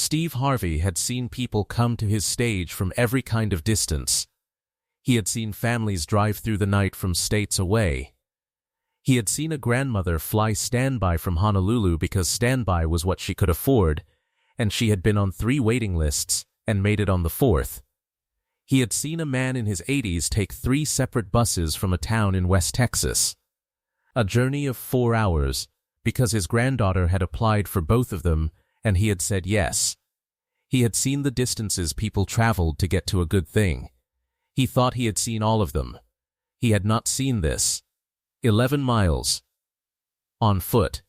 Steve Harvey had seen people come to his stage from every kind of distance. He had seen families drive through the night from states away. He had seen a grandmother fly standby from Honolulu because standby was what she could afford, and she had been on 3 waiting lists and made it on the 4th. He had seen a man in his 80s take 3 separate buses from a town in West Texas. A journey of 4 hours, because his granddaughter had applied for both of them and he had said yes. He had seen the distances people traveled to get to a good thing. He thought he had seen all of them. He had not seen this. 11 miles. On foot.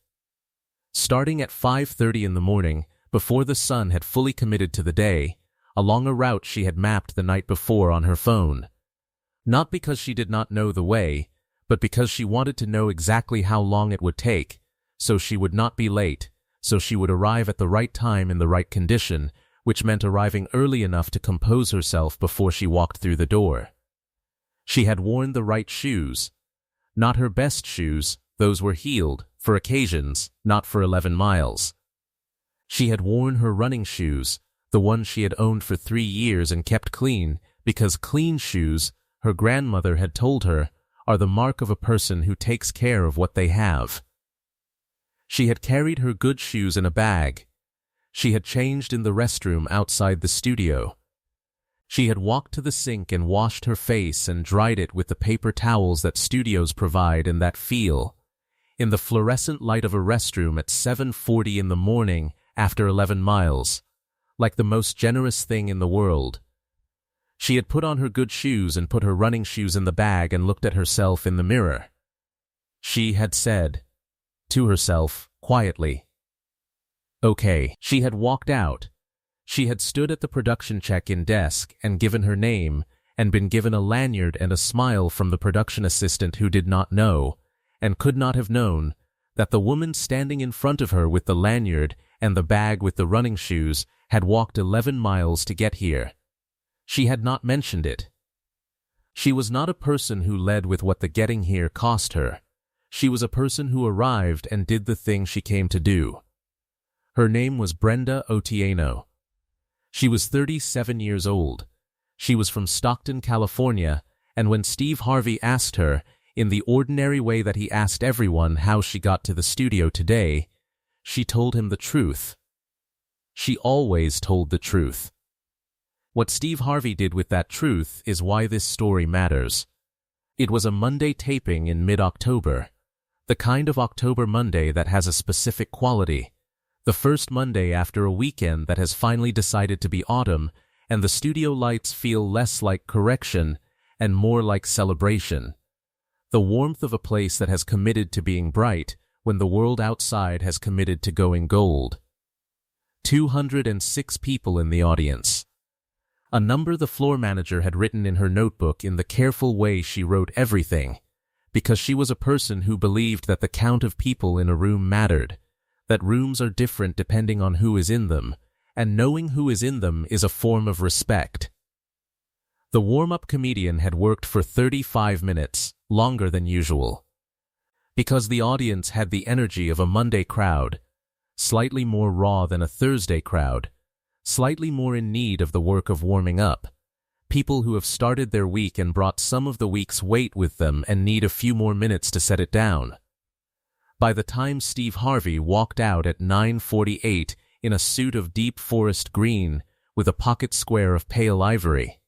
Starting at 5:30 in the morning, before the sun had fully committed to the day, along a route she had mapped the night before on her phone. Not because she did not know the way, but because she wanted to know exactly how long it would take, so she would not be late, so she would arrive at the right time in the right condition, which meant arriving early enough to compose herself before she walked through the door. She had worn the right shoes. Not her best shoes, those were heeled, for occasions, not for 11 miles. She had worn her running shoes, the ones she had owned for 3 years and kept clean, because clean shoes, her grandmother had told her, are the mark of a person who takes care of what they have. She had carried her good shoes in a bag. She had changed in the restroom outside the studio. She had walked to the sink and washed her face and dried it with the paper towels that studios provide and that feel, in the fluorescent light of a restroom at 7:40 in the morning after 11 miles, like the most generous thing in the world. She had put on her good shoes and put her running shoes in the bag and looked at herself in the mirror. She had said, to herself, quietly, "Okay." She had walked out. She had stood at the production check-in desk and given her name and been given a lanyard and a smile from the production assistant who did not know, and could not have known, that the woman standing in front of her with the lanyard and the bag with the running shoes had walked 11 miles to get here. She had not mentioned it. She was not a person who led with what the getting here cost her. She was a person who arrived and did the thing she came to do. Her name was Brenda Otieno. She was 37 years old. She was from Stockton, California, and when Steve Harvey asked her, in the ordinary way that he asked everyone how she got to the studio today, she told him the truth. She always told the truth. What Steve Harvey did with that truth is why this story matters. It was a Monday taping in mid-October, the kind of October Monday that has a specific quality, the first Monday after a weekend that has finally decided to be autumn, and the studio lights feel less like correction and more like celebration. The warmth of a place that has committed to being bright when the world outside has committed to going gold. 206 people in the audience. A number the floor manager had written in her notebook in the careful way she wrote everything, because she was a person who believed that the count of people in a room mattered, that rooms are different depending on who is in them, and knowing who is in them is a form of respect. The warm-up comedian had worked for 35 minutes, longer than usual. Because the audience had the energy of a Monday crowd, slightly more raw than a Thursday crowd, slightly more in need of the work of warming up, people who have started their week and brought some of the week's weight with them and need a few more minutes to set it down. By the time Steve Harvey walked out at 9:48 in a suit of deep forest green with a pocket square of pale ivory,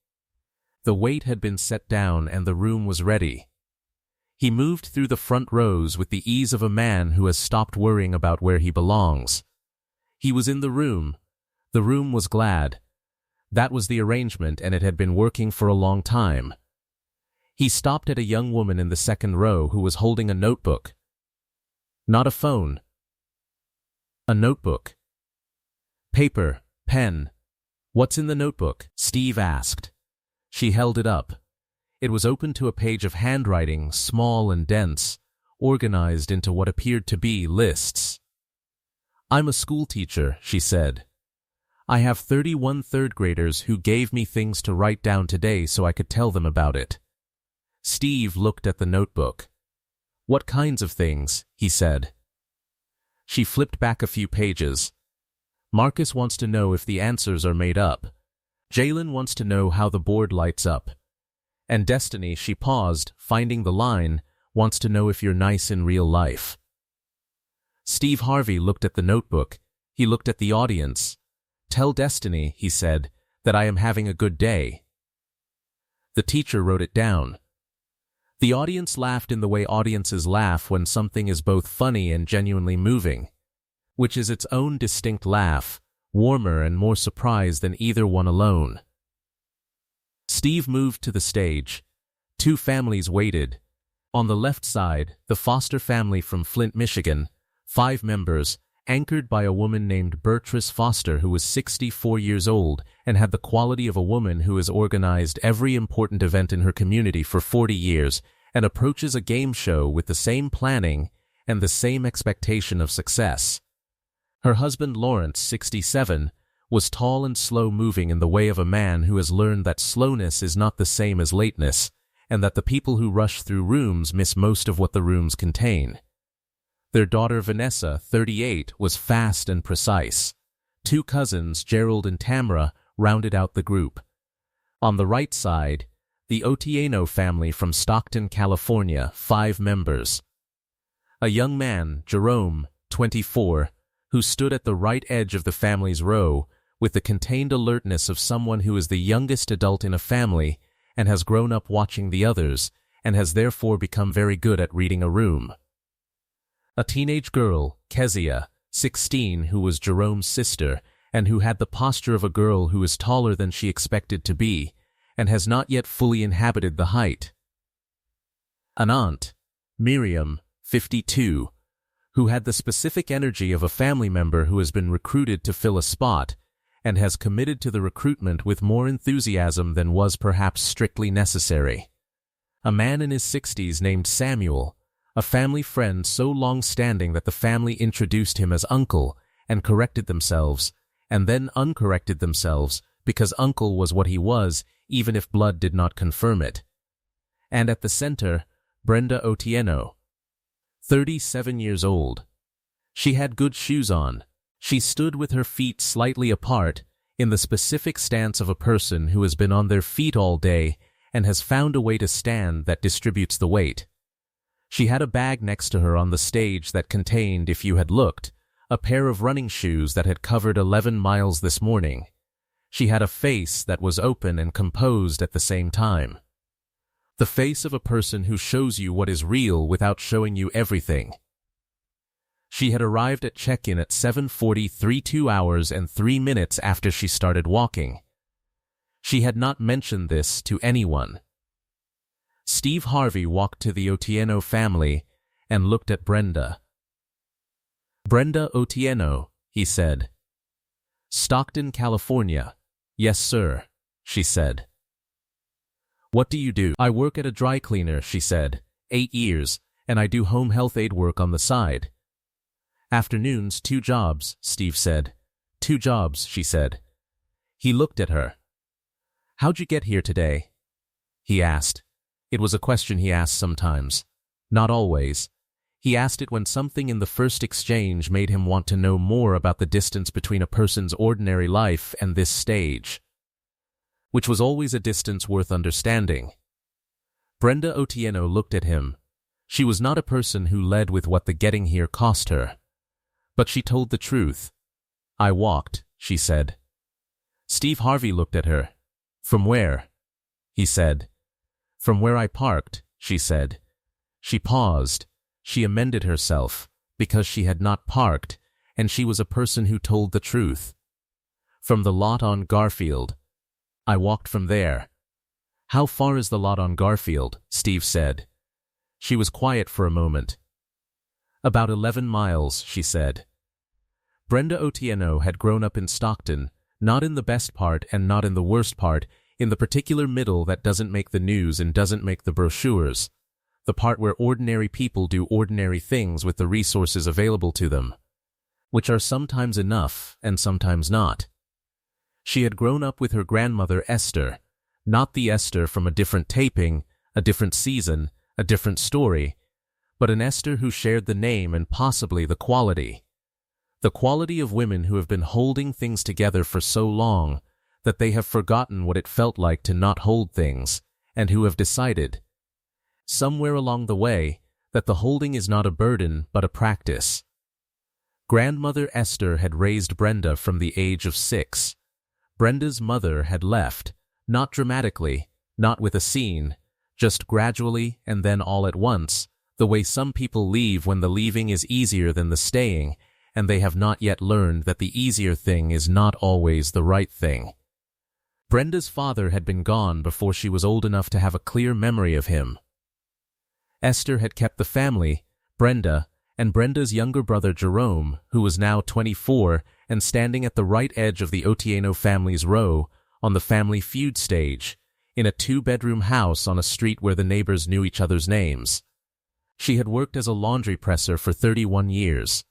the weight had been set down and the room was ready. He moved through the front rows with the ease of a man who has stopped worrying about where he belongs. He was in the room. The room was glad. That was the arrangement, and it had been working for a long time. He stopped at a young woman in the second row who was holding a notebook. Not a phone. A notebook. Paper, pen. "What's in the notebook?" Steve asked. She held it up. It was open to a page of handwriting, small and dense, organized into what appeared to be lists. "I'm a school teacher," she said. "I have 31 third graders who gave me things to write down today so I could tell them about it." Steve looked at the notebook. "What kinds of things?" he said. She flipped back a few pages. Marcus wants to know if the answers are made up. Jalen wants to know how the board lights up. And Destiny, she paused, finding the line, wants to know if you're nice in real life. Steve Harvey looked at the notebook. He looked at the audience. Tell Destiny, he said, that I am having a good day. The teacher wrote it down. The audience laughed in the way audiences laugh when something is both funny and genuinely moving, which is its own distinct laugh, warmer and more surprised than either one alone. Steve moved to the stage. Two families waited. On the left side, the Foster family from Flint, Michigan, 5 members, anchored by a woman named Beatrice Foster who was 64 years old and had the quality of a woman who has organized every important event in her community for 40 years and approaches a game show with the same planning and the same expectation of success. Her husband Lawrence, 67, was tall and slow-moving in the way of a man who has learned that slowness is not the same as lateness, and that the people who rush through rooms miss most of what the rooms contain. Their daughter Vanessa, 38, was fast and precise. 2 cousins, Gerald and Tamara, rounded out the group. On the right side, the Otieno family from Stockton, California, 5 members. A young man, Jerome, 24, who stood at the right edge of the family's row, with the contained alertness of someone who is the youngest adult in a family and has grown up watching the others and has therefore become very good at reading a room. A teenage girl, Kezia, 16, who was Jerome's sister and who had the posture of a girl who is taller than she expected to be and has not yet fully inhabited the height. An aunt, Miriam, 52, who had the specific energy of a family member who has been recruited to fill a spot and has committed to the recruitment with more enthusiasm than was perhaps strictly necessary. A man in his 60s named Samuel, a family friend so long-standing that the family introduced him as Uncle and corrected themselves, and then uncorrected themselves because Uncle was what he was, even if blood did not confirm it. And at the center, Brenda Otieno, 37 years old. She had good shoes on. She stood with her feet slightly apart, in the specific stance of a person who has been on their feet all day and has found a way to stand that distributes the weight. She had a bag next to her on the stage that contained, if you had looked, a pair of running shoes that had covered 11 miles this morning. She had a face that was open and composed at the same time. The face of a person who shows you what is real without showing you everything. She had arrived at check-in at 7:43, 2 hours and 3 minutes after she started walking. She had not mentioned this to anyone. Steve Harvey walked to the Otieno family and looked at Brenda. Brenda Otieno, he said. Stockton, California. Yes, sir, she said. What do you do? I work at a dry cleaner, she said. 8 years, and I do home health aid work on the side. Afternoons, 2 jobs, Steve said. 2 jobs, she said. He looked at her. How'd you get here today? He asked. It was a question he asked sometimes. Not always. He asked it when something in the first exchange made him want to know more about the distance between a person's ordinary life and this stage, which was always a distance worth understanding. Brenda Otieno looked at him. She was not a person who led with what the getting here cost her. But she told the truth. I walked, she said. Steve Harvey looked at her. From where? He said. From where I parked, she said. She paused. She amended herself, because she had not parked, and she was a person who told the truth. From the lot on Garfield. I walked from there. How far is the lot on Garfield? Steve said. She was quiet for a moment. About 11 miles, she said. Brenda Otieno had grown up in Stockton, not in the best part and not in the worst part, in the particular middle that doesn't make the news and doesn't make the brochures, the part where ordinary people do ordinary things with the resources available to them, which are sometimes enough and sometimes not. She had grown up with her grandmother Esther, not the Esther from a different taping, a different season, a different story, but an Esther who shared the name and possibly the quality. The quality of women who have been holding things together for so long that they have forgotten what it felt like to not hold things, and who have decided, somewhere along the way, that the holding is not a burden but a practice. Grandmother Esther had raised Brenda from the age of 6. Brenda's mother had left, not dramatically, not with a scene, just gradually and then all at once, the way some people leave when the leaving is easier than the staying, and they have not yet learned that the easier thing is not always the right thing. Brenda's father had been gone before she was old enough to have a clear memory of him. Esther had kept the family, Brenda, and Brenda's younger brother Jerome, who was now 24 and standing at the right edge of the Otieno family's row on the Family Feud stage, in a 2-bedroom house on a street where the neighbors knew each other's names. She had worked as a laundry presser for 31 years.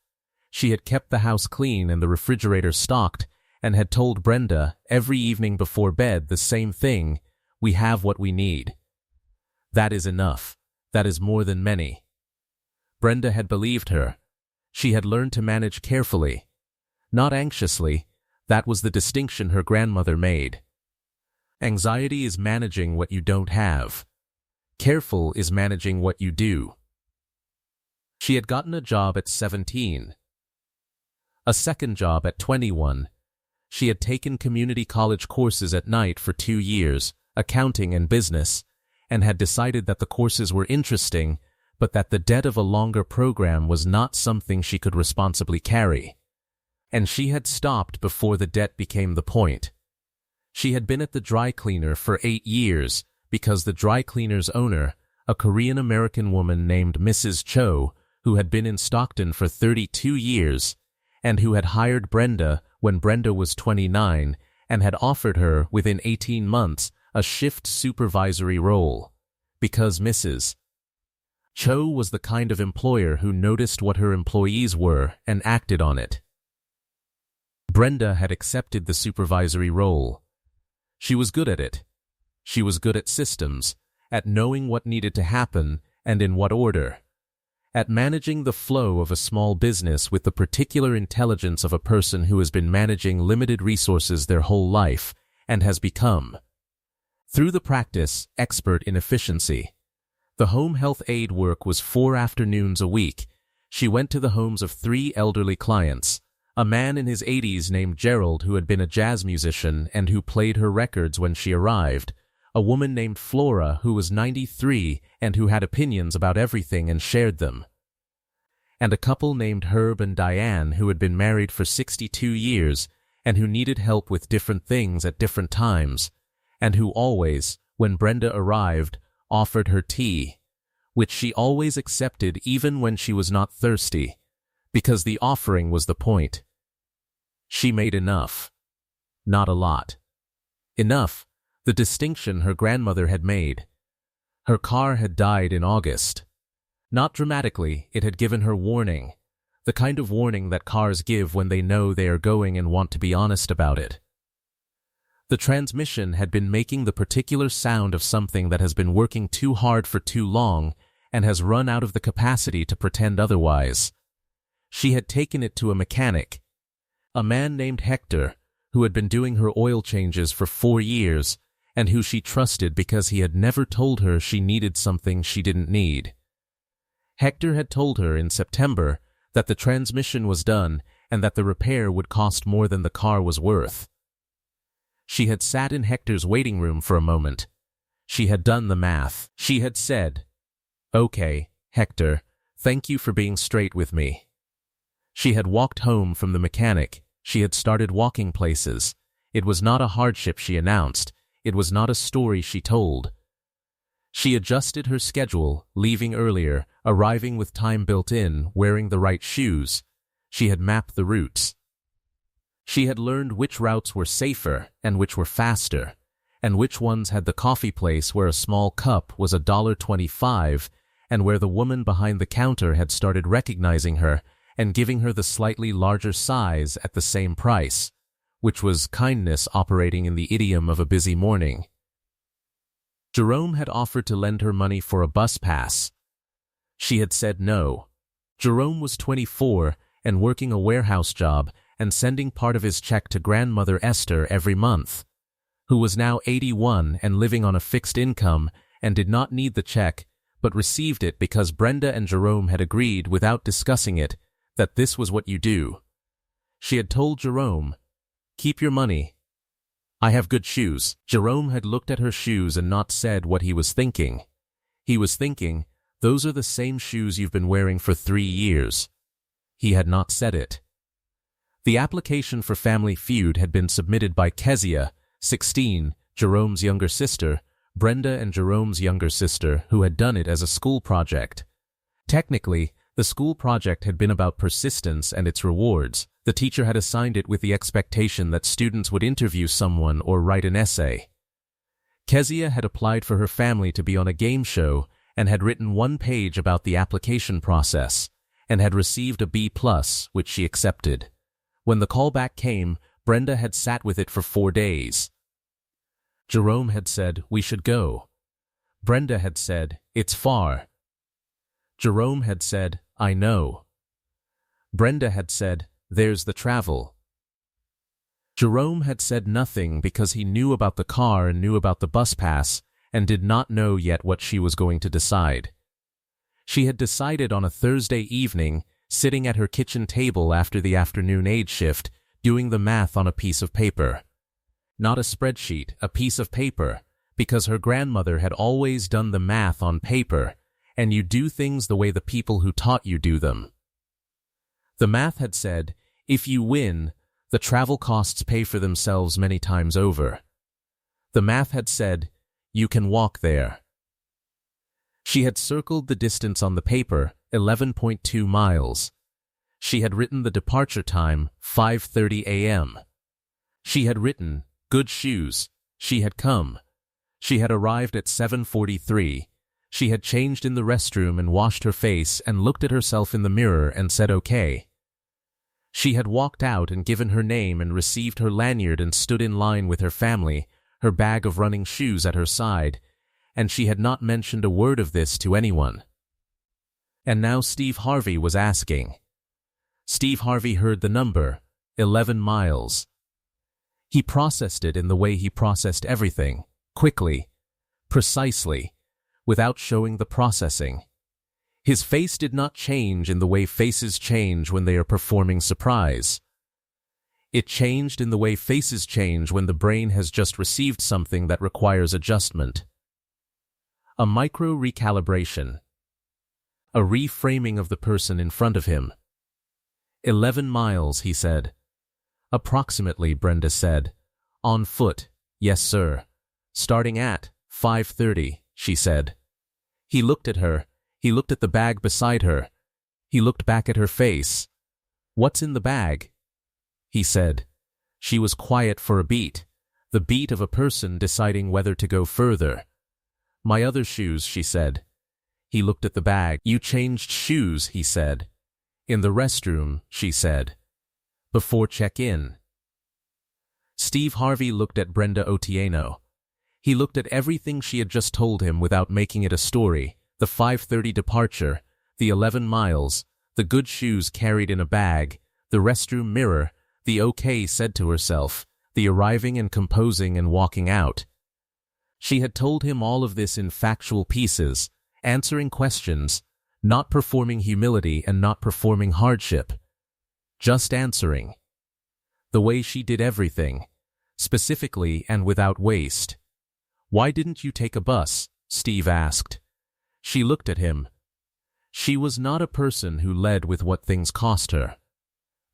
She had kept the house clean and the refrigerator stocked, and had told Brenda every evening before bed the same thing: "We have what we need. That is enough. That is more than many." Brenda had believed her. She had learned to manage carefully, not anxiously. That was the distinction her grandmother made. Anxiety is managing what you don't have. Careful is managing what you do. She had gotten a job at 17. A second job at 21. She had taken community college courses at night for 2 years, accounting and business, and had decided that the courses were interesting, but that the debt of a longer program was not something she could responsibly carry. And she had stopped before the debt became the point. She had been at the dry cleaner for 8 years because the dry cleaner's owner, a Korean-American woman named Mrs. Cho, who had been in Stockton for 32 years, and who had hired Brenda when Brenda was 29 and had offered her, within 18 months, a shift supervisory role, because Mrs. Cho was the kind of employer who noticed what her employees were and acted on it. Brenda had accepted the supervisory role. She was good at it. She was good at systems, at knowing what needed to happen and in what order, at managing the flow of a small business with the particular intelligence of a person who has been managing limited resources their whole life and has become, through the practice, expert in efficiency. The home health aide work was 4 afternoons a week. She went to the homes of 3 elderly clients, a man in his 80s named Gerald who had been a jazz musician and who played her records when she arrived, a woman named Flora who was 93 and who had opinions about everything and shared them, and a couple named Herb and Diane who had been married for 62 years and who needed help with different things at different times, and who always, when Brenda arrived, offered her tea, which she always accepted even when she was not thirsty, because the offering was the point. She made enough. Not a lot. Enough, the distinction her grandmother had made. Her car had died in August. Not dramatically, it had given her warning, the kind of warning that cars give when they know they are going and want to be honest about it. The transmission had been making the particular sound of something that has been working too hard for too long and has run out of the capacity to pretend otherwise. She had taken it to a mechanic, a man named Hector, who had been doing her oil changes for 4 years and who she trusted because he had never told her she needed something she didn't need. Hector had told her in September that the transmission was done and that the repair would cost more than the car was worth. She had sat in Hector's waiting room for a moment. She had done the math. She had said, "Okay, Hector, thank you for being straight with me." She had walked home from the mechanic. She had started walking places. It was not a hardship, she announced. It was not a story she told. She adjusted her schedule, leaving earlier, arriving with time built in, wearing the right shoes. She had mapped the routes. She had learned which routes were safer and which were faster, and which ones had the coffee place where a small cup was $1.25 and where the woman behind the counter had started recognizing her and giving her the slightly larger size at the same price, which was kindness operating in the idiom of a busy morning. Jerome had offered to lend her money for a bus pass. She had said no. Jerome was 24 and working a warehouse job and sending part of his check to grandmother Esther every month, who was now 81 and living on a fixed income and did not need the check, but received it because Brenda and Jerome had agreed without discussing it that this was what you do. She had told Jerome, "Keep your money. I have good shoes." Jerome had looked at her shoes and not said what he was thinking. He was thinking, "Those are the same shoes you've been wearing for 3 years." He had not said it. The application for Family Feud had been submitted by Kezia, 16, Jerome's younger sister, Brenda and Jerome's younger sister, who had done it as a school project. Technically, the school project had been about persistence and its rewards. The teacher had assigned it with the expectation that students would interview someone or write an essay. Kezia had applied for her family to be on a game show and had written 1 page about the application process and had received a B+, which she accepted. When the callback came, Brenda had sat with it for 4 days. Jerome had said, "We should go." Brenda had said, "It's far." Jerome had said, "I know." Brenda had said, "There's the travel." Jerome had said nothing because he knew about the car and knew about the bus pass and did not know yet what she was going to decide. She had decided on a Thursday evening, sitting at her kitchen table after the afternoon aid shift, doing the math on a piece of paper. Not a spreadsheet, a piece of paper, because her grandmother had always done the math on paper, and you do things the way the people who taught you do them. The math had said, if you win, the travel costs pay for themselves many times over. The math had said, you can walk there. She had circled the distance on the paper, 11.2 miles. She had written the departure time, 5:30 a.m. She had written, good shoes. She had come. She had arrived at 7:43. She had changed in the restroom and washed her face and looked at herself in the mirror and said okay. She had walked out and given her name and received her lanyard and stood in line with her family, her bag of running shoes at her side, and she had not mentioned a word of this to anyone. And now Steve Harvey was asking. Steve Harvey heard the number, 11 miles. He processed it in the way he processed everything, quickly, precisely, without showing the processing. His face did not change in the way faces change when they are performing surprise. It changed in the way faces change when the brain has just received something that requires adjustment. A micro-recalibration. A reframing of the person in front of him. 11 miles, he said. Approximately, Brenda said. On foot, yes, sir. Starting at 5:30, she said. He looked at her. He looked at the bag beside her. He looked back at her face. What's in the bag? He said. She was quiet for a beat, the beat of a person deciding whether to go further. My other shoes, she said. He looked at the bag. You changed shoes, he said. In the restroom, she said. Before check-in. Steve Harvey looked at Brenda Otieno. He looked at everything she had just told him without making it a story, the 5:30 departure, the 11 miles, the good shoes carried in a bag, the restroom mirror, the okay said to herself, the arriving and composing and walking out. She had told him all of this in factual pieces, answering questions, not performing humility and not performing hardship. Just answering. The way she did everything, specifically and without waste. Why didn't you take a bus? Steve asked. She looked at him. She was not a person who led with what things cost her.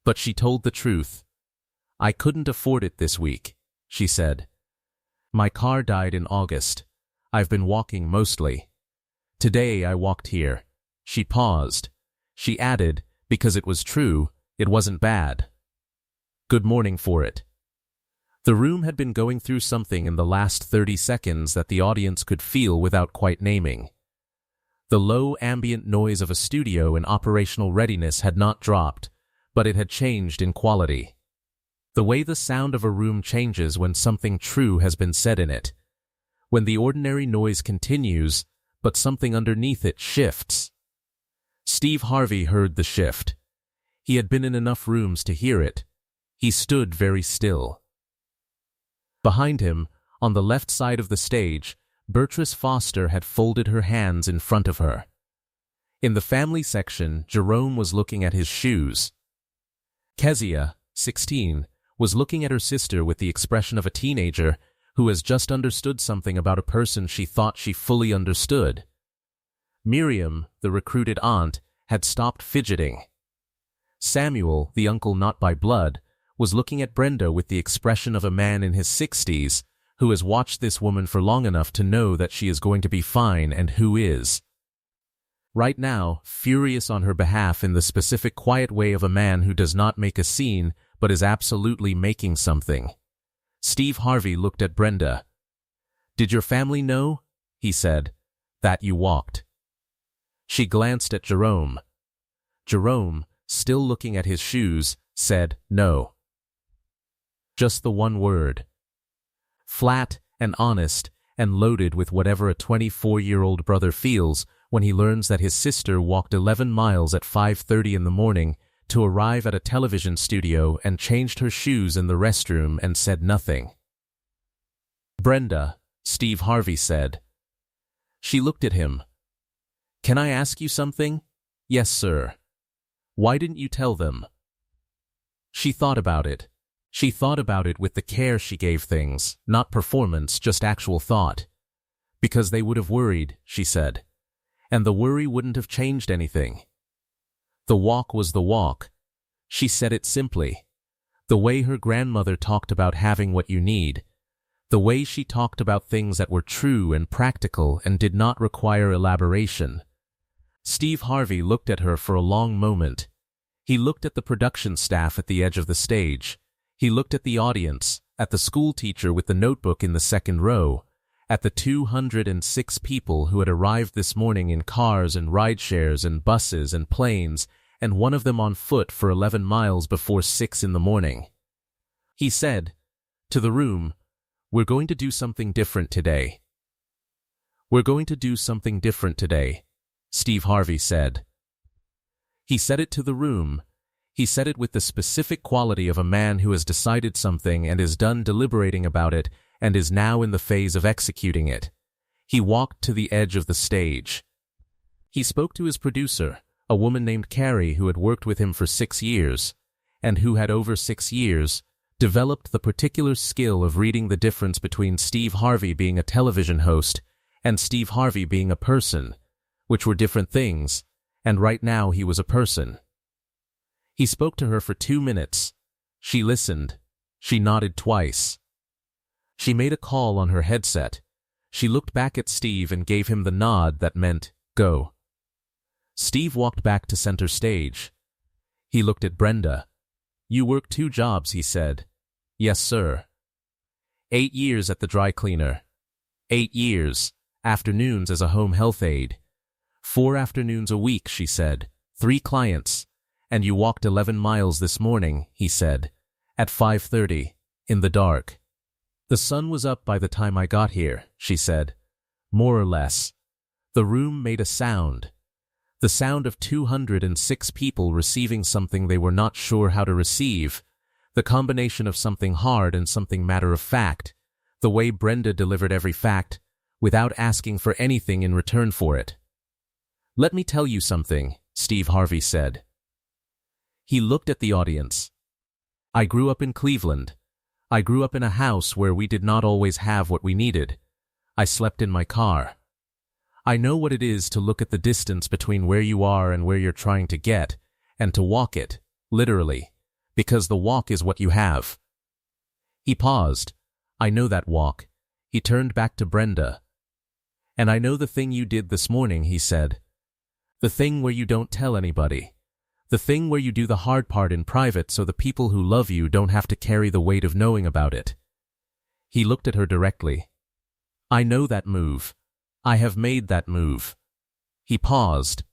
But she told the truth. I couldn't afford it this week, she said. My car died in August. I've been walking mostly. Today I walked here. She paused. She added, because it was true, it wasn't bad. Good morning for it. The room had been going through something in the last 30 seconds that the audience could feel without quite naming. The low ambient noise of a studio in operational readiness had not dropped, but it had changed in quality. The way the sound of a room changes when something true has been said in it. When the ordinary noise continues, but something underneath it shifts. Steve Harvey heard the shift. He had been in enough rooms to hear it. He stood very still. Behind him, on the left side of the stage, Beatrice Foster had folded her hands in front of her. In the family section, Jerome was looking at his shoes. Kezia, 16, was looking at her sister with the expression of a teenager who has just understood something about a person she thought she fully understood. Miriam, the recruited aunt, had stopped fidgeting. Samuel, the uncle not by blood, was looking at Brenda with the expression of a man in his 60s who has watched this woman for long enough to know that she is going to be fine and who is. Right now, furious on her behalf in the specific quiet way of a man who does not make a scene but is absolutely making something. Steve Harvey looked at Brenda. "Did your family know," he said, "that you walked?" She glanced at Jerome. Jerome, still looking at his shoes, said, "No." Just the one word. Flat and honest and loaded with whatever a 24-year-old brother feels when he learns that his sister walked 11 miles at 5:30 in the morning to arrive at a television studio and changed her shoes in the restroom and said nothing. "Brenda," Steve Harvey said. She looked at him. "Can I ask you something?" "Yes, sir." "Why didn't you tell them?" She thought about it. She thought about it with the care she gave things, not performance, just actual thought. "Because they would have worried," she said. "And the worry wouldn't have changed anything." The walk was the walk. She said it simply. The way her grandmother talked about having what you need. The way she talked about things that were true and practical and did not require elaboration. Steve Harvey looked at her for a long moment. He looked at the production staff at the edge of the stage. He looked at the audience, at the school teacher with the notebook in the second row, at the 206 people who had arrived this morning in cars and ride-shares and buses and planes, and one of them on foot for 11 miles before 6 in the morning. He said, to the room, "We're going to do something different today." "We're going to do something different today," Steve Harvey said. He said it to the room. He said it with the specific quality of a man who has decided something and is done deliberating about it and is now in the phase of executing it. He walked to the edge of the stage. He spoke to his producer, a woman named Carrie who had worked with him for 6 years, and who had over 6 years developed the particular skill of reading the difference between Steve Harvey being a television host and Steve Harvey being a person, which were different things, and right now he was a person. He spoke to her for 2 minutes. She listened. She nodded twice. She made a call on her headset. She looked back at Steve and gave him the nod that meant, "Go." Steve walked back to center stage. He looked at Brenda. "You work 2 jobs, he said. "Yes, sir." 8 years at the dry cleaner. 8 years, afternoons as a home health aide. 4 afternoons a week, she said. 3 clients. "And you walked 11 miles this morning," he said, "at 5:30, in the dark." "The sun was up by the time I got here," she said. "More or less." The room made a sound. The sound of 206 people receiving something they were not sure how to receive. The combination of something hard and something matter-of-fact. The way Brenda delivered every fact, without asking for anything in return for it. "Let me tell you something," Steve Harvey said. He looked at the audience. "I grew up in Cleveland. I grew up in a house where we did not always have what we needed. I slept in my car. I know what it is to look at the distance between where you are and where you're trying to get, and to walk it, literally, because the walk is what you have." He paused. "I know that walk." He turned back to Brenda. "And I know the thing you did this morning," he said. "The thing where you don't tell anybody. The thing where you do the hard part in private so the people who love you don't have to carry the weight of knowing about it." He looked at her directly. "I know that move. I have made that move." He paused.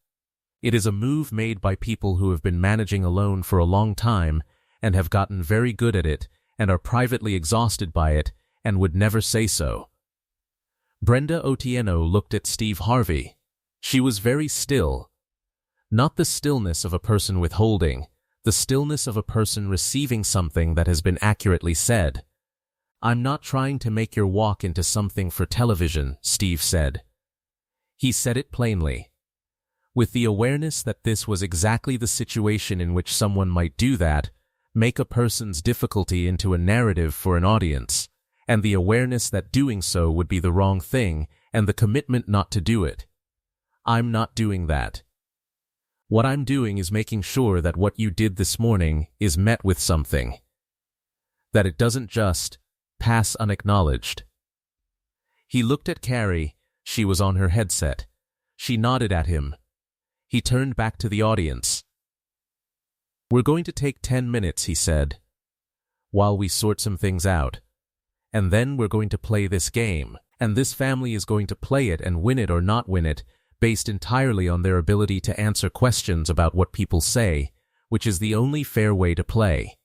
"It is a move made by people who have been managing alone for a long time and have gotten very good at it and are privately exhausted by it and would never say so." Brenda Otieno looked at Steve Harvey. She was very still. Not the stillness of a person withholding, the stillness of a person receiving something that has been accurately said. "I'm not trying to make your walk into something for television," Steve said. He said it plainly, with the awareness that this was exactly the situation in which someone might do that, make a person's difficulty into a narrative for an audience, and the awareness that doing so would be the wrong thing, and the commitment not to do it. "I'm not doing that. What I'm doing is making sure that what you did this morning is met with something. That it doesn't just pass unacknowledged." He looked at Carrie. She was on her headset. She nodded at him. He turned back to the audience. "We're going to take 10 minutes, he said, "while we sort some things out. And then we're going to play this game, and this family is going to play it and win it or not win it, based entirely on their ability to answer questions about what people say, which is the only fair way to play."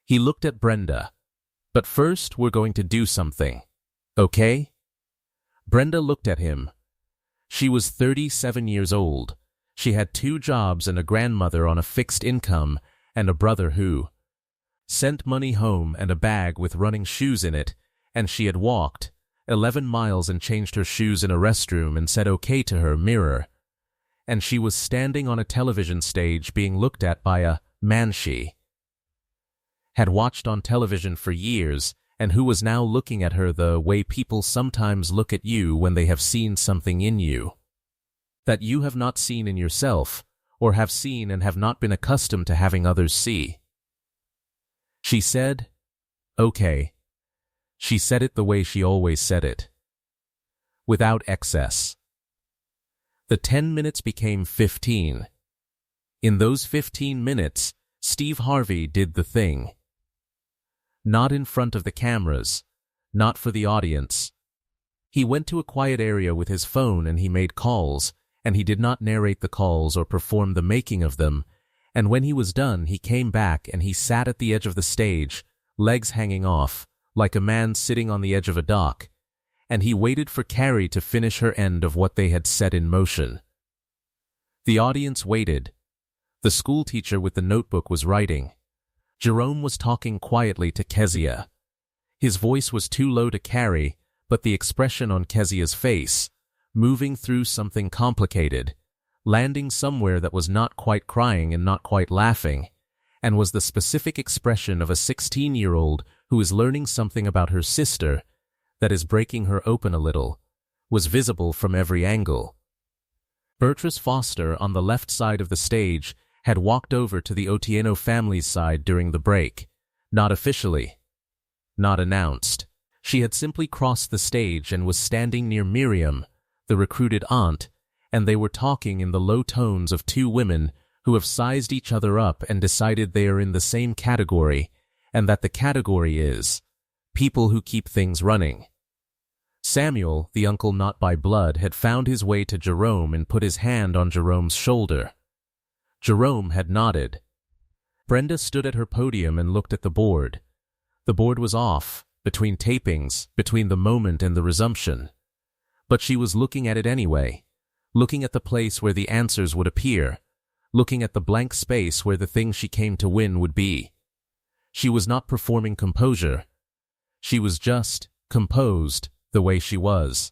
He looked at Brenda. "But first, we're going to do something. Okay?" Brenda looked at him. She was 37 years old. She had 2 jobs and a grandmother on a fixed income and a brother who sent money home and a bag with running shoes in it, and she had walked 11 miles and changed her shoes in a restroom and said okay to her mirror. And she was standing on a television stage being looked at by a man she had watched on television for years, and who was now looking at her the way people sometimes look at you when they have seen something in you that you have not seen in yourself, or have seen and have not been accustomed to having others see. She said, "Okay." She said it the way she always said it, without excess. The 10 minutes became 15. In those 15 minutes, Steve Harvey did the thing. Not in front of the cameras, not for the audience. He went to a quiet area with his phone and he made calls, and he did not narrate the calls or perform the making of them, and when he was done he came back and he sat at the edge of the stage, legs hanging off, like a man sitting on the edge of a dock, and he waited for Carrie to finish her end of what they had set in motion. The audience waited. The schoolteacher with the notebook was writing. Jerome was talking quietly to Kezia. His voice was too low to carry, but the expression on Kezia's face, moving through something complicated, landing somewhere that was not quite crying and not quite laughing, and was the specific expression of a 16-year-old who is learning something about her sister that is breaking her open a little, was visible from every angle. Beatrice Foster, on the left side of the stage, had walked over to the Otieno family's side during the break, not officially, not announced. She had simply crossed the stage and was standing near Miriam, the recruited aunt, and they were talking in the low tones of 2 women who have sized each other up and decided they are in the same category, and that the category is people who keep things running. Samuel, the uncle not by blood, had found his way to Jerome and put his hand on Jerome's shoulder. Jerome had nodded. Brenda stood at her podium and looked at the board. The board was off, between tapings, between the moment and the resumption. But she was looking at it anyway, looking at the place where the answers would appear, looking at the blank space where the thing she came to win would be. She was not performing composure. She was just composed the way she was.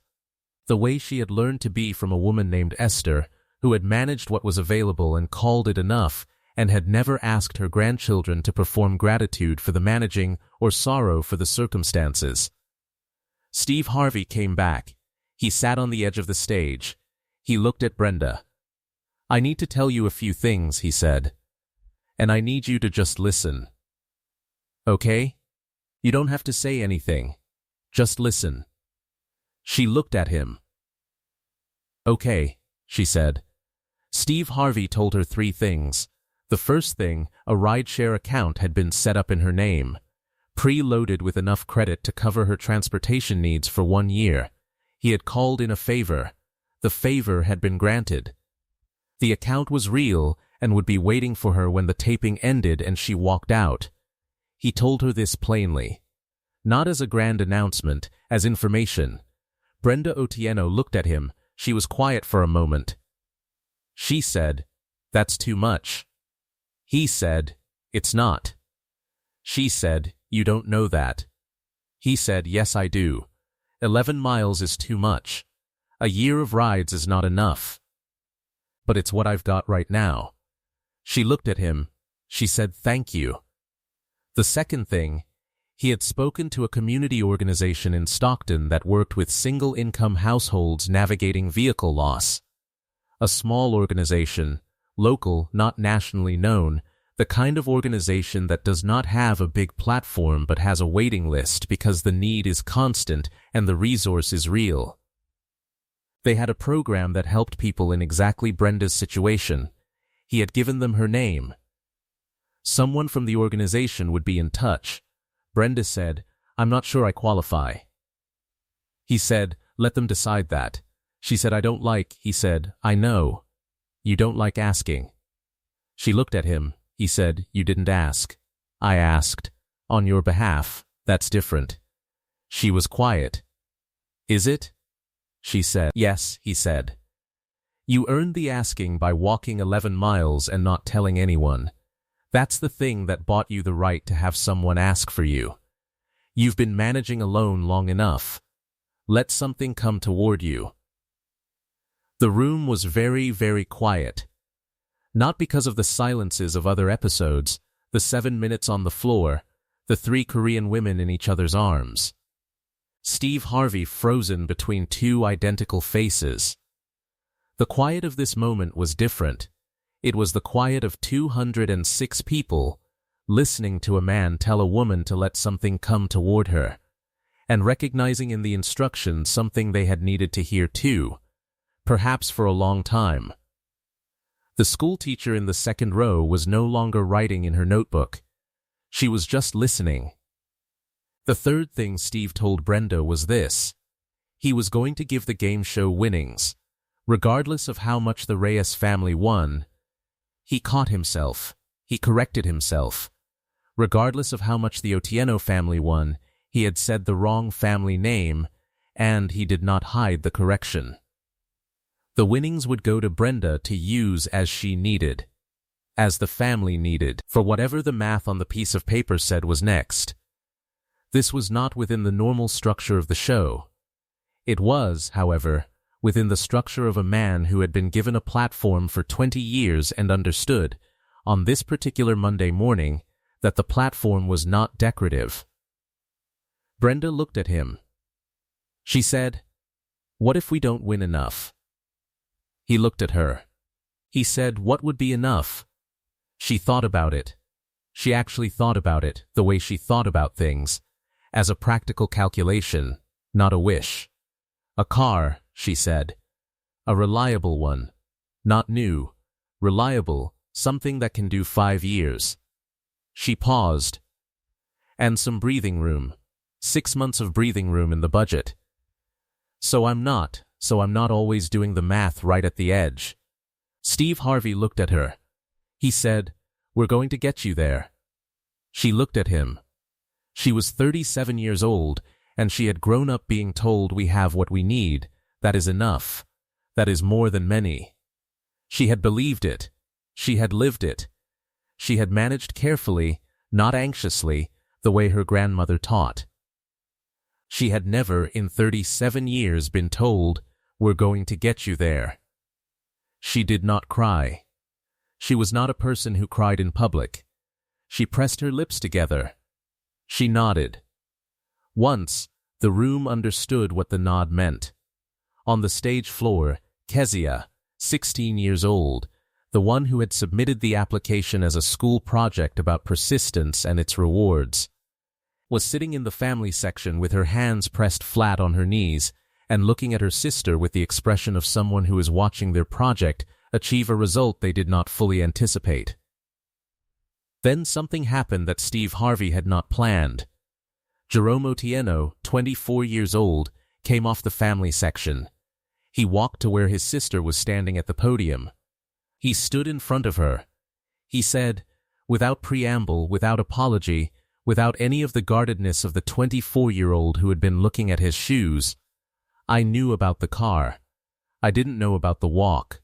The way she had learned to be from a woman named Esther, who had managed what was available and called it enough, and had never asked her grandchildren to perform gratitude for the managing or sorrow for the circumstances. Steve Harvey came back. He sat on the edge of the stage. He looked at Brenda. "I need to tell you a few things," he said. "And I need you to just listen. Okay? You don't have to say anything. Just listen." She looked at him. "Okay," she said. Steve Harvey told her 3 things. The first thing, a rideshare account had been set up in her name, pre-loaded with enough credit to cover her transportation needs for 1 year. He had called in a favor. The favor had been granted. The account was real and would be waiting for her when the taping ended and she walked out. He told her this plainly. Not as a grand announcement, as information. Brenda Otieno looked at him. She was quiet for a moment. She said, "That's too much." He said, "It's not." She said, "You don't know that." He said, "Yes, I do. 11 miles is too much. A year of rides is not enough. But it's what I've got right now." She looked at him. She said, "Thank you." The second thing, he had spoken to a community organization in Stockton that worked with single-income households navigating vehicle loss. A small organization, local, not nationally known, the kind of organization that does not have a big platform but has a waiting list because the need is constant and the resource is real. They had a program that helped people in exactly Brenda's situation. He had given them her name. Someone from the organization would be in touch. Brenda said, "I'm not sure I qualify." He said, "Let them decide that." She said, He said, "I know. You don't like asking." She looked at him. He said, "You didn't ask." "I asked. On your behalf. That's different." She was quiet. "Is it?" She said. "Yes," he said. "You earned the asking by walking 11 miles and not telling anyone. That's the thing that bought you the right to have someone ask for you. You've been managing alone long enough. Let something come toward you." The room was very, very quiet. Not because of the silences of other episodes, the 7 minutes on the floor, the 3 Korean women in each other's arms. Steve Harvey frozen between 2 identical faces. The quiet of this moment was different. It was the quiet of 206 people listening to a man tell a woman to let something come toward her, and recognizing in the instructions something they had needed to hear too, perhaps for a long time. The school teacher in the second row was no longer writing in her notebook. She was just listening. The third thing Steve told Brenda was this. He was going to give the game show winnings, regardless of how much the Reyes family won. He caught himself. He corrected himself. Regardless of how much the Otieno family won, he had said the wrong family name, and he did not hide the correction. The winnings would go to Brenda to use as she needed, as the family needed, for whatever the math on the piece of paper said was next. This was not within the normal structure of the show. It was, however, within the structure of a man who had been given a platform for 20 years and understood, on this particular Monday morning, that the platform was not decorative. Brenda looked at him. She said, "What if we don't win enough?" He looked at her. He said, "What would be enough?" She thought about it. She actually thought about it, the way she thought about things, as a practical calculation, not a wish. "A car," she said. "A reliable one. Not new. Reliable, something that can do 5 years." She paused. "And some breathing room. 6 months of breathing room in the budget. So I'm not always doing the math right at the edge." Steve Harvey looked at her. He said, "We're going to get you there." She looked at him. She was 37 years old, and she had grown up being told, "We have what we need. That is enough. That is more than many." She had believed it. She had lived it. She had managed carefully, not anxiously, the way her grandmother taught. She had never in 37 years been told, "We're going to get you there." She did not cry. She was not a person who cried in public. She pressed her lips together. She nodded. Once, the room understood what the nod meant. On the stage floor, Kezia, 16 years old, the one who had submitted the application as a school project about persistence and its rewards, was sitting in the family section with her hands pressed flat on her knees and looking at her sister with the expression of someone who is watching their project achieve a result they did not fully anticipate. Then something happened that Steve Harvey had not planned. Jerome Otieno, 24 years old, came off the family section. He walked to where his sister was standing at the podium. He stood in front of her. He said, without preamble, without apology, without any of the guardedness of the 24-year-old who had been looking at his shoes, "I knew about the car. I didn't know about the walk.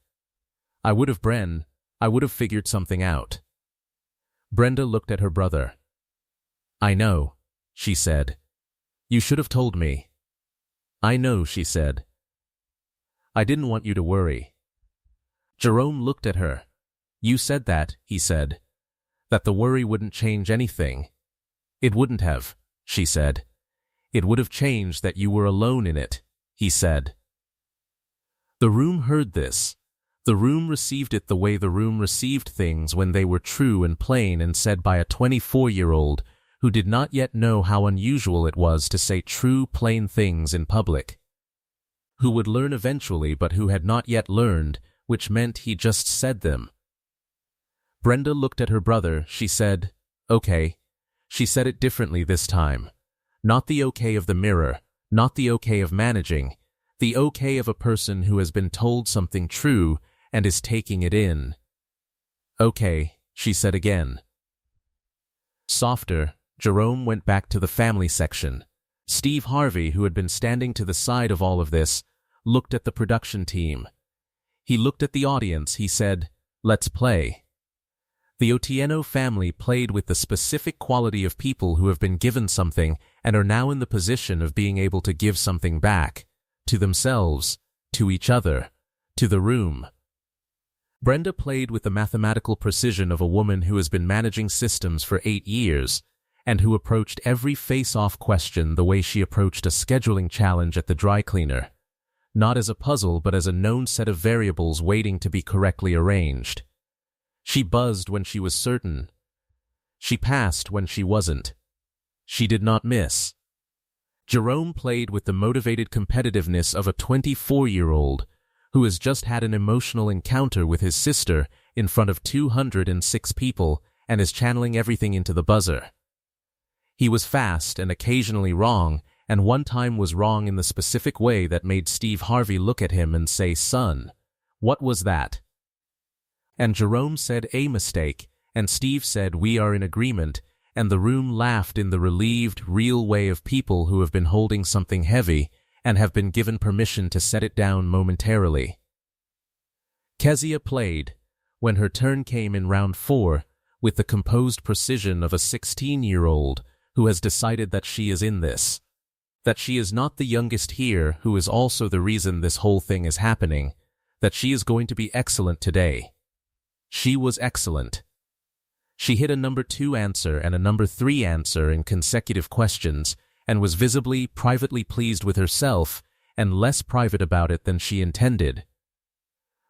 I would have figured something out." Brenda looked at her brother. "I know," she said. "You should have told me." "I know," she said. "I didn't want you to worry." Jerome looked at her. "You said that," he said. "That the worry wouldn't change anything." "It wouldn't have," she said. "It would have changed that you were alone in it," he said. The room heard this. The room received it the way the room received things when they were true and plain and said by a 24-year-old who did not yet know how unusual it was to say true, plain things in public. Who would learn eventually but who had not yet learned, which meant he just said them. Brenda looked at her brother. She said, "Okay." She said it differently this time. Not the okay of the mirror, not the okay of managing, the okay of a person who has been told something true and is taking it in. "Okay," she said again. Softer, Jerome went back to the family section. Steve Harvey, who had been standing to the side of all of this, looked at the production team. He looked at the audience. He said, "Let's play." The Otieno family played with the specific quality of people who have been given something and are now in the position of being able to give something back, to themselves, to each other, to the room. Brenda played with the mathematical precision of a woman who has been managing systems for 8 years, and who approached every face-off question the way she approached a scheduling challenge at the dry cleaner, not as a puzzle but as a known set of variables waiting to be correctly arranged. She buzzed when she was certain. She passed when she wasn't. She did not miss. Jerome played with the motivated competitiveness of a 24-year-old who has just had an emotional encounter with his sister in front of 206 people and is channeling everything into the buzzer. He was fast and occasionally wrong, and one time was wrong in the specific way that made Steve Harvey look at him and say, "Son, what was that?" And Jerome said, "A mistake," and Steve said, "We are in agreement," and the room laughed in the relieved, real way of people who have been holding something heavy and have been given permission to set it down momentarily. Kezia played, when her turn came in round 4, with the composed precision of a 16-year-old who has decided that she is in this, that she is not the youngest here who is also the reason this whole thing is happening, that she is going to be excellent today. She was excellent. She hit a number 2 answer and a number 3 answer in consecutive questions and was visibly, privately pleased with herself and less private about it than she intended.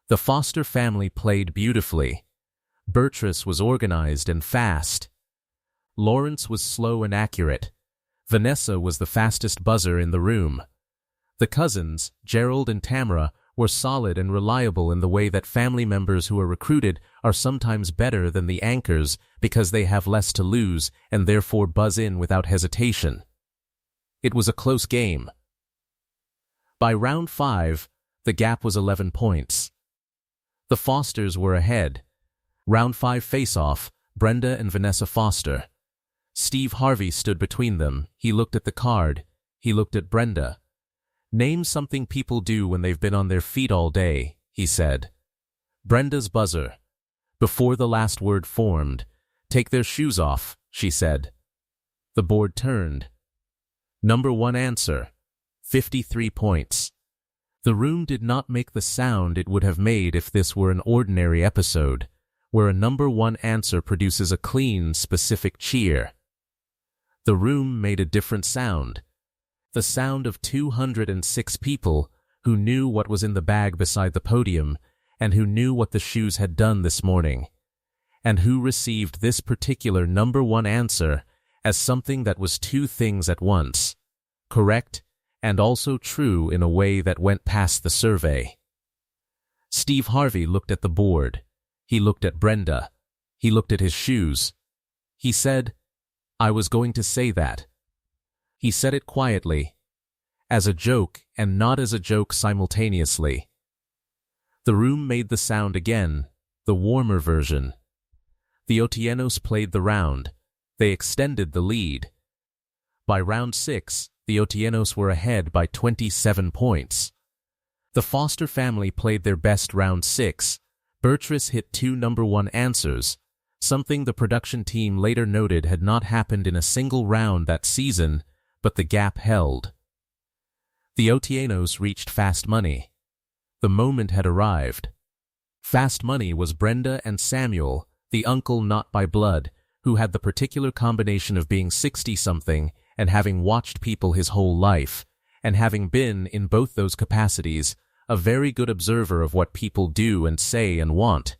The Foster family played beautifully. Beatrice was organized and fast. Lawrence was slow and accurate. Vanessa was the fastest buzzer in the room. The cousins, Gerald and Tamara, were solid and reliable in the way that family members who are recruited are sometimes better than the anchors because they have less to lose and therefore buzz in without hesitation. It was a close game. By round 5, the gap was 11 points. The Fosters were ahead. Round 5 face-off, Brenda and Vanessa Foster. Steve Harvey stood between them. He looked at the card. He looked at Brenda. "Name something people do when they've been on their feet all day," he said. Brenda's buzzer. Before the last word formed, "Take their shoes off," she said. The board turned. Number 1 answer, 53 points. The room did not make the sound it would have made if this were an ordinary episode, where a number 1 answer produces a clean, specific cheer. The room made a different sound. The sound of 206 people who knew what was in the bag beside the podium and who knew what the shoes had done this morning, and who received this particular number 1 answer as something that was 2 things at once, correct and also true in a way that went past the survey. Steve Harvey looked at the board. He looked at Brenda. He looked at his shoes. He said, "I was going to say that." He said it quietly, as a joke and not as a joke simultaneously. The room made the sound again, the warmer version. The Otienos played the round. They extended the lead. By round 6, the Otienos were ahead by 27 points. The Foster family played their best round 6. Beatrice hit 2 number 1 answers. something the production team later noted had not happened in a single round that season, but the gap held. The Otienos reached Fast Money. The moment had arrived. Fast Money was Brenda and Samuel, the uncle not by blood, who had the particular combination of being 60-something and having watched people his whole life, and having been, in both those capacities, a very good observer of what people do and say and want.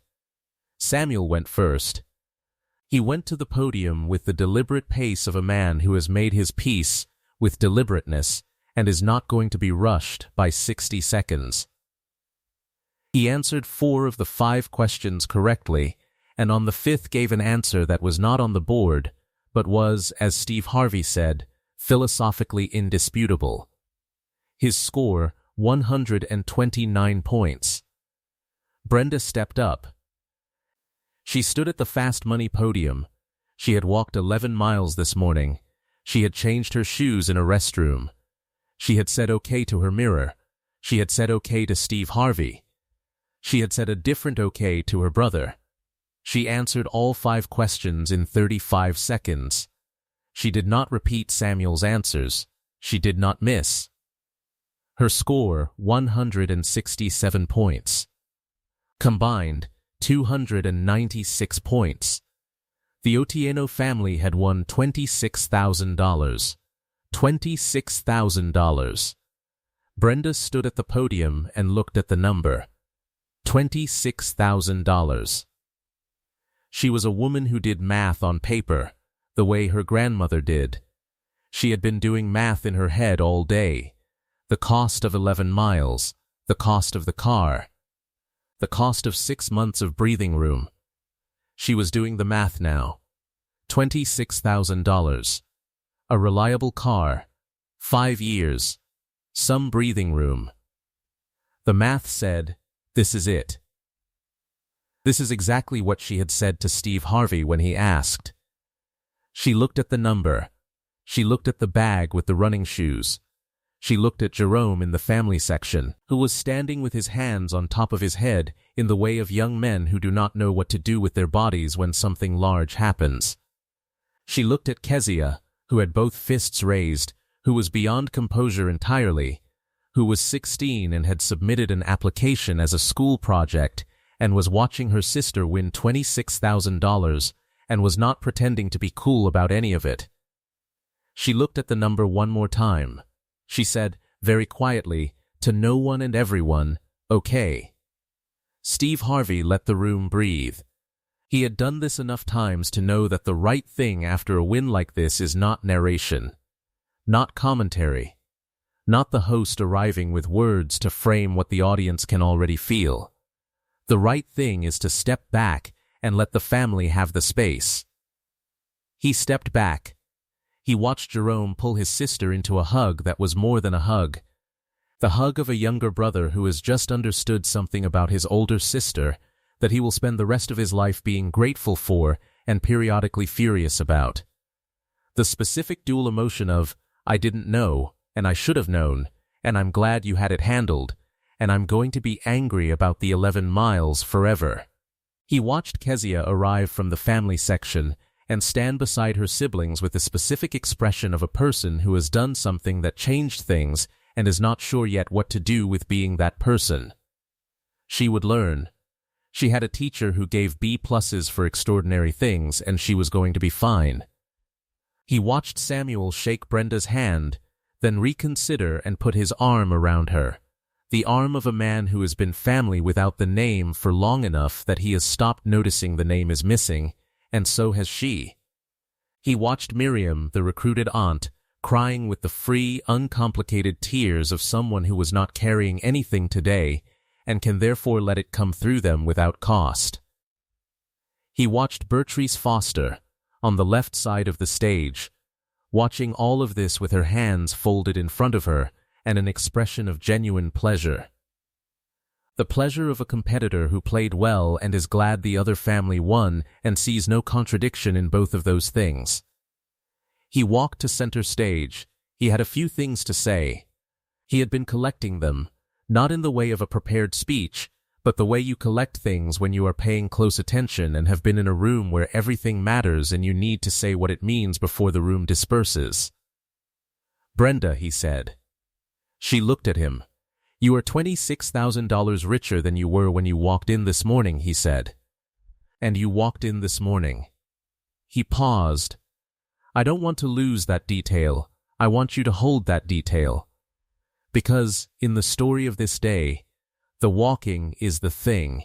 Samuel went first. He went to the podium with the deliberate pace of a man who has made his peace with deliberateness and is not going to be rushed by 60 seconds. He answered 4 of the 5 questions correctly, and on the 5th gave an answer that was not on the board, but was, as Steve Harvey said, philosophically indisputable. His score, 129 points. Brenda stepped up. She stood at the Fast Money podium. She had walked 11 miles this morning. She had changed her shoes in a restroom. She had said okay to her mirror. She had said okay to Steve Harvey. She had said a different okay to her brother. She answered all 5 questions in 35 seconds. She did not repeat Samuel's answers. She did not miss. Her score, 167 points. Combined, 296 points. The Otieno family had won $26,000. $26,000. Brenda stood at the podium and looked at the number. $26,000. She was a woman who did math on paper, the way her grandmother did. She had been doing math in her head all day. The cost of 11 miles, the cost of the car, the cost of 6 months of breathing room. She was doing the math now. $26,000. A reliable car. 5 years. Some breathing room. The math said, this is it. This is exactly what she had said to Steve Harvey when he asked. She looked at the number. She looked at the bag with the running shoes. She looked at Jerome in the family section, who was standing with his hands on top of his head in the way of young men who do not know what to do with their bodies when something large happens. She looked at Kezia, who had both fists raised, who was beyond composure entirely, who was 16 and had submitted an application as a school project and was watching her sister win $26,000 and was not pretending to be cool about any of it. She looked at the number one more time. She said, very quietly, to no one and everyone, okay. Steve Harvey let the room breathe. He had done this enough times to know that the right thing after a win like this is not narration, not commentary, not the host arriving with words to frame what the audience can already feel. The right thing is to step back and let the family have the space. He stepped back. He watched Jerome pull his sister into a hug that was more than a hug. The hug of a younger brother who has just understood something about his older sister that he will spend the rest of his life being grateful for and periodically furious about. The specific dual emotion of, I didn't know, and I should have known, and I'm glad you had it handled, and I'm going to be angry about the 11 miles forever. He watched Kezia arrive from the family section and stand beside her siblings with the specific expression of a person who has done something that changed things and is not sure yet what to do with being that person. She would learn. She had a teacher who gave B+ for extraordinary things, and she was going to be fine. He watched Samuel shake Brenda's hand, then reconsider and put his arm around her, the arm of a man who has been family without the name for long enough that he has stopped noticing the name is missing, and so has she. He watched Miriam, the recruited aunt, crying with the free, uncomplicated tears of someone who was not carrying anything today and can therefore let it come through them without cost. He watched Bertrice Foster, on the left side of the stage, watching all of this with her hands folded in front of her and an expression of genuine pleasure. The pleasure of a competitor who played well and is glad the other family won and sees no contradiction in both of those things. He walked to center stage. He had a few things to say. He had been collecting them, not in the way of a prepared speech, but the way you collect things when you are paying close attention and have been in a room where everything matters and you need to say what it means before the room disperses. Brenda, he said. She looked at him. You are $26,000 richer than you were when you walked in this morning, he said. And you walked in this morning. He paused. I don't want to lose that detail. I want you to hold that detail. Because, in the story of this day, the walking is the thing,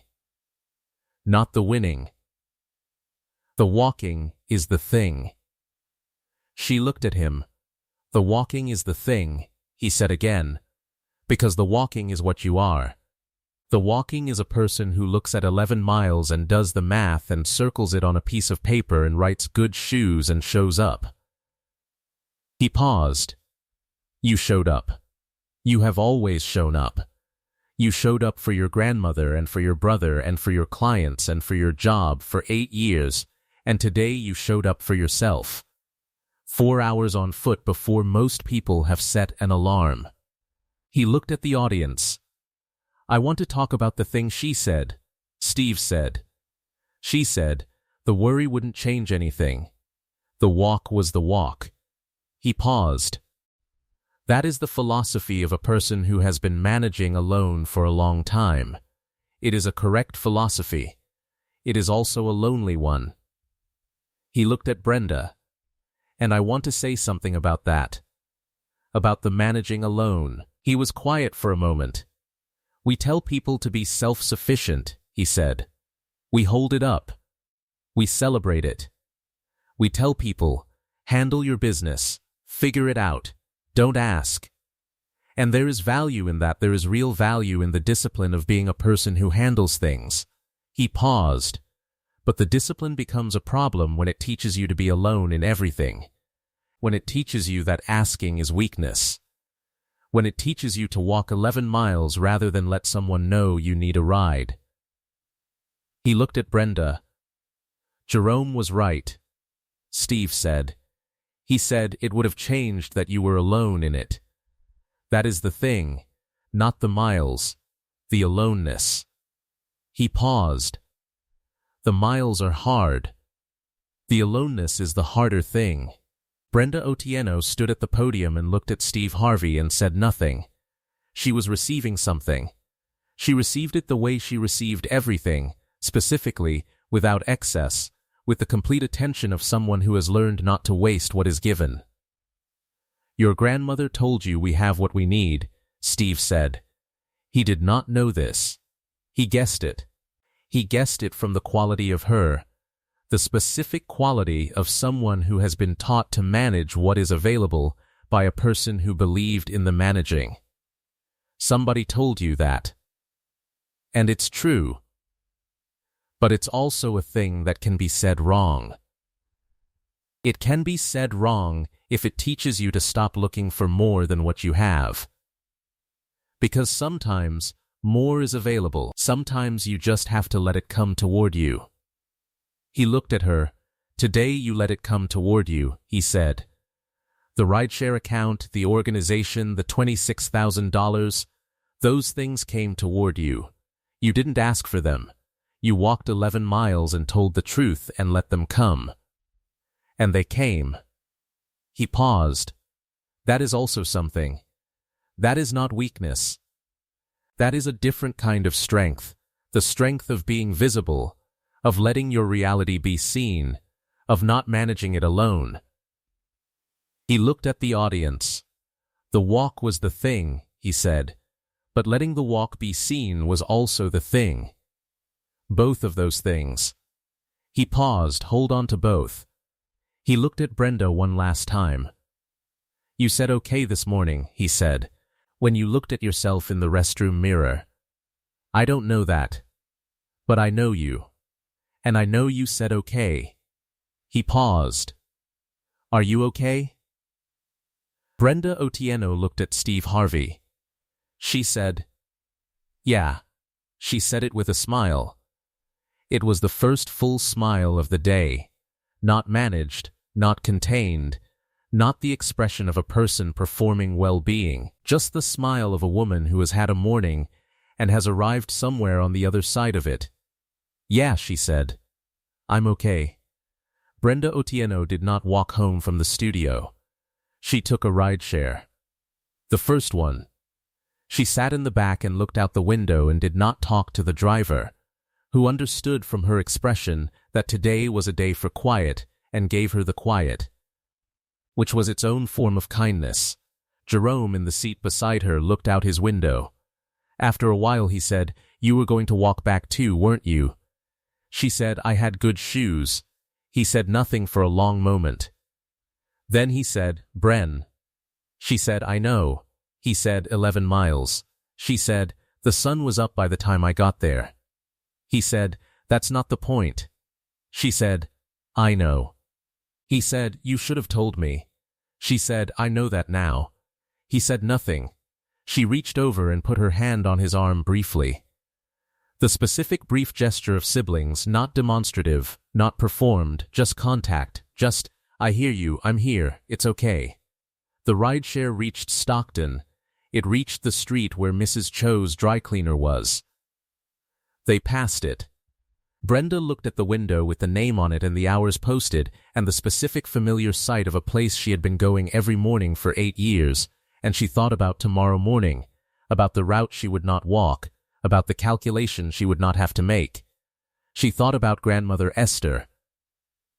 not the winning. The walking is the thing. She looked at him. The walking is the thing, he said again, because the walking is what you are. The walking is a person who looks at 11 miles and does the math and circles it on a piece of paper and writes good shoes and shows up. He paused. You showed up. You have always shown up. You showed up for your grandmother and for your brother and for your clients and for your job for 8 years, and today you showed up for yourself. 4 hours on foot before most people have set an alarm. He looked at the audience. I want to talk about the thing she said, Steve said. She said, the worry wouldn't change anything. The walk was the walk. He paused. That is the philosophy of a person who has been managing alone for a long time. It is a correct philosophy. It is also a lonely one. He looked at Brenda. And I want to say something about that. About the managing alone. He was quiet for a moment. We tell people to be self-sufficient, he said. We hold it up. We celebrate it. We tell people, handle your business, figure it out. Don't ask. And there is value in that. There is real value in the discipline of being a person who handles things. He paused. But the discipline becomes a problem when it teaches you to be alone in everything. When it teaches you that asking is weakness. When it teaches you to walk 11 miles rather than let someone know you need a ride. He looked at Brenda. Jerome was right, Steve said. He said it would have changed that you were alone in it. That is the thing, not the miles, the aloneness. He paused. The miles are hard. The aloneness is the harder thing. Brenda Otieno stood at the podium and looked at Steve Harvey and said nothing. She was receiving something. She received it the way she received everything, specifically, without excess, with the complete attention of someone who has learned not to waste what is given. Your grandmother told you we have what we need, Steve said. He did not know this. He guessed it. He guessed it from the quality of her, the specific quality of someone who has been taught to manage what is available by a person who believed in the managing. Somebody told you that. And it's true. But it's also a thing that can be said wrong. It can be said wrong if it teaches you to stop looking for more than what you have. Because sometimes more is available. Sometimes you just have to let it come toward you. He looked at her. Today you let it come toward you, he said. The rideshare account, the organization, the $26,000, those things came toward you. You didn't ask for them. You walked 11 miles and told the truth and let them come. And they came. He paused. That is also something. That is not weakness. That is a different kind of strength, the strength of being visible, of letting your reality be seen, of not managing it alone. He looked at the audience. The walk was the thing, he said, but letting the walk be seen was also the thing. Both of those things. He paused, hold on to both. He looked at Brenda one last time. You said okay this morning, he said, when you looked at yourself in the restroom mirror. I don't know that. But I know you. And I know you said okay. He paused. Are you okay? Brenda Otieno looked at Steve Harvey. She said, yeah. She said it with a smile. It was the first full smile of the day. Not managed, not contained, not the expression of a person performing well-being, just the smile of a woman who has had a morning and has arrived somewhere on the other side of it. Yeah, she said. I'm okay. Brenda Otieno did not walk home from the studio. She took a rideshare. The first one. She sat in the back and looked out the window and did not talk to the driver, who understood from her expression that today was a day for quiet and gave her the quiet, which was its own form of kindness. Jerome in the seat beside her looked out his window. After a while he said, "You were going to walk back too, weren't you?" She said, "I had good shoes." He said nothing for a long moment. Then he said, "Bren." She said, "I know." He said, 11 miles. She said, "The sun was up by the time I got there." He said, "That's not the point." She said, "I know." He said, "You should have told me." She said, "I know that now." He said nothing. She reached over and put her hand on his arm briefly. The specific brief gesture of siblings, not demonstrative, not performed, just contact, just, "I hear you, I'm here, it's okay." The rideshare reached Stockton. It reached the street where Mrs. Cho's dry cleaner was. They passed it. Brenda looked at the window with the name on it and the hours posted and the specific familiar sight of a place she had been going every morning for 8 years, and she thought about tomorrow morning, about the route she would not walk, about the calculation she would not have to make. She thought about grandmother Esther.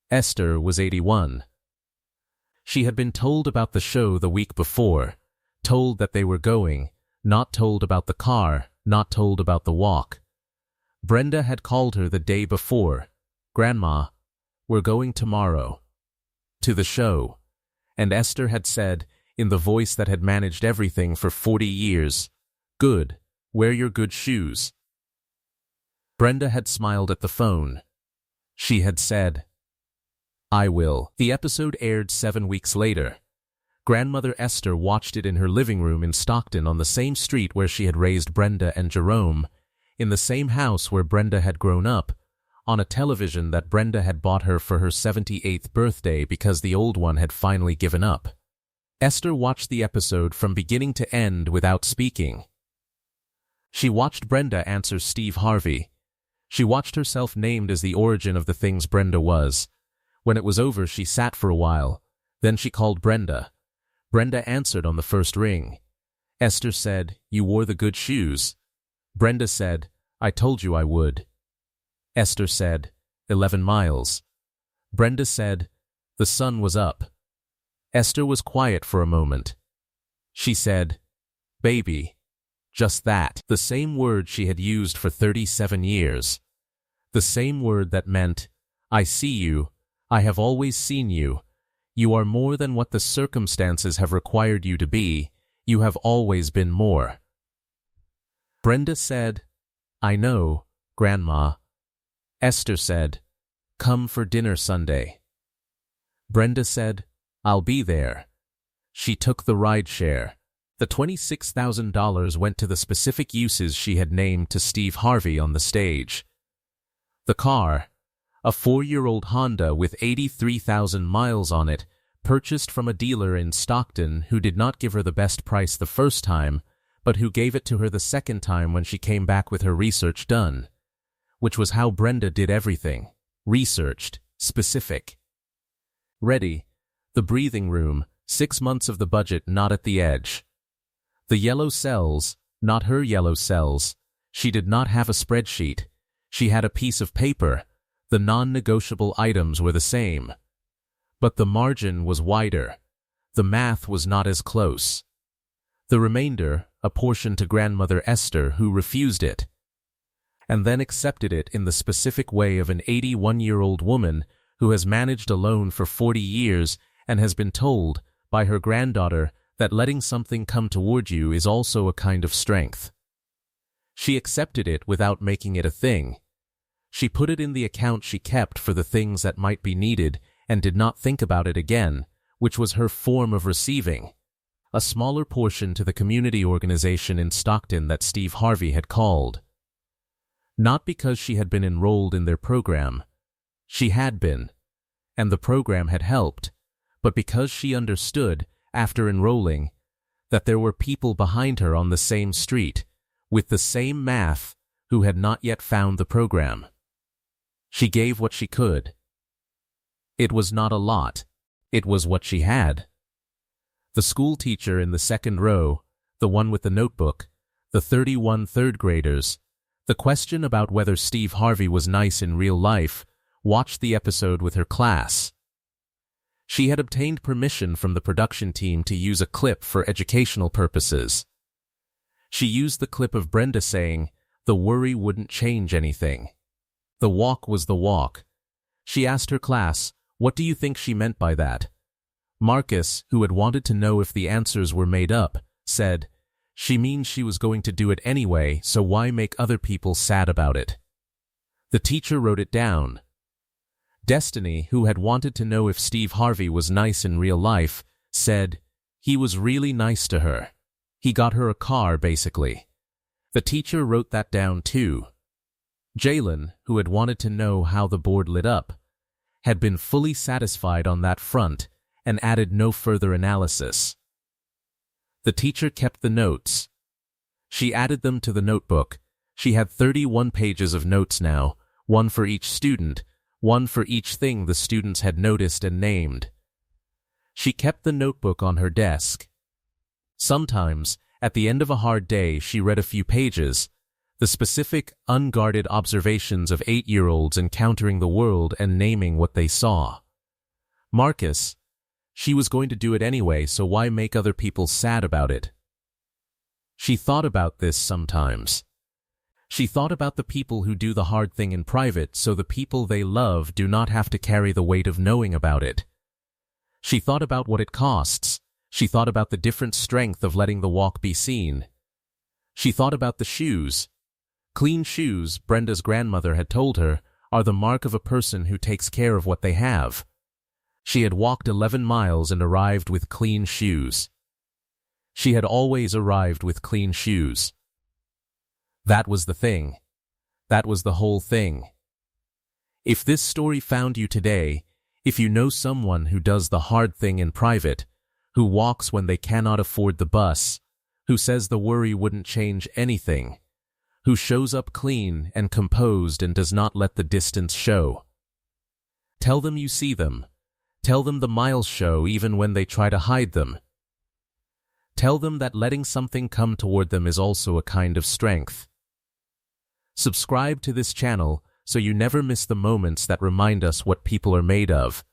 Esther was 81. She had been told about the show the week before, told that they were going, not told about the car, not told about the walk. Brenda had called her the day before, "Grandma, we're going tomorrow," to the show, and Esther had said, in the voice that had managed everything for 40 years, "Good, wear your good shoes." Brenda had smiled at the phone. She had said, "I will." The episode aired 7 weeks later. Grandmother Esther watched it in her living room in Stockton on the same street where she had raised Brenda and Jerome, in the same house where Brenda had grown up, on a television that Brenda had bought her for her 78th birthday because the old one had finally given up. Esther watched the episode from beginning to end without speaking. She watched Brenda answer Steve Harvey. She watched herself named as the origin of the things Brenda was. When it was over, she sat for a while. Then she called Brenda. Brenda answered on the first ring. Esther said, "You wore the good shoes." Brenda said, "I told you I would." Esther said, 11 miles. Brenda said, "The sun was up." Esther was quiet for a moment. She said, "Baby." Just that. The same word she had used for 37 years. The same word that meant, "I see you. I have always seen you. You are more than what the circumstances have required you to be. You have always been more." Brenda said, "I know, Grandma." Esther said, "Come for dinner Sunday." Brenda said, "I'll be there." She took the rideshare. The $26,000 went to the specific uses she had named to Steve Harvey on the stage. The car, a 4-year-old Honda with 83,000 miles on it, purchased from a dealer in Stockton who did not give her the best price the first time, but who gave it to her the second time when she came back with her research done, which was how Brenda did everything. Researched, specific. Ready. The breathing room, 6 months of the budget not at the edge. The yellow cells, not her yellow cells. She did not have a spreadsheet. She had a piece of paper. The non-negotiable items were the same. But the margin was wider. The math was not as close. The remainder, a portion to grandmother Esther, who refused it, and then accepted it in the specific way of an 81-year-old woman who has managed alone for 40 years and has been told by her granddaughter that letting something come toward you is also a kind of strength. She accepted it without making it a thing. She put it in the account she kept for the things that might be needed and did not think about it again, which was her form of receiving. A smaller portion to the community organization in Stockton that Steve Harvey had called. Not because she had been enrolled in their program. She had been, and the program had helped, but because she understood, after enrolling, that there were people behind her on the same street, with the same math, who had not yet found the program. She gave what she could. It was not a lot. It was what she had. The school teacher in the second row, the one with the notebook, the 31 third graders, the question about whether Steve Harvey was nice in real life, watched the episode with her class. She had obtained permission from the production team to use a clip for educational purposes. She used the clip of Brenda saying, "The worry wouldn't change anything." The walk was the walk. She asked her class, "What do you think she meant by that?" Marcus, who had wanted to know if the answers were made up, said, "She means she was going to do it anyway, so why make other people sad about it?" The teacher wrote it down. Destiny, who had wanted to know if Steve Harvey was nice in real life, said, "He was really nice to her. He got her a car, basically." The teacher wrote that down too. Jalen, who had wanted to know how the board lit up, had been fully satisfied on that front and added no further analysis. The teacher kept the notes. She added them to the notebook. She had 31 pages of notes now, one for each student, one for each thing the students had noticed and named. She kept the notebook on her desk. Sometimes, at the end of a hard day, she read a few pages, the specific, unguarded observations of 8-year-olds encountering the world and naming what they saw. Marcus, she was going to do it anyway, so why make other people sad about it? She thought about this sometimes. She thought about the people who do the hard thing in private so the people they love do not have to carry the weight of knowing about it. She thought about what it costs. She thought about the different strength of letting the walk be seen. She thought about the shoes. Clean shoes, Brenda's grandmother had told her, are the mark of a person who takes care of what they have. She had walked 11 miles and arrived with clean shoes. She had always arrived with clean shoes. That was the thing. That was the whole thing. If this story found you today, if you know someone who does the hard thing in private, who walks when they cannot afford the bus, who says the worry wouldn't change anything, who shows up clean and composed and does not let the distance show, tell them you see them. Tell them the miles show even when they try to hide them. Tell them that letting something come toward them is also a kind of strength. Subscribe to this channel so you never miss the moments that remind us what people are made of.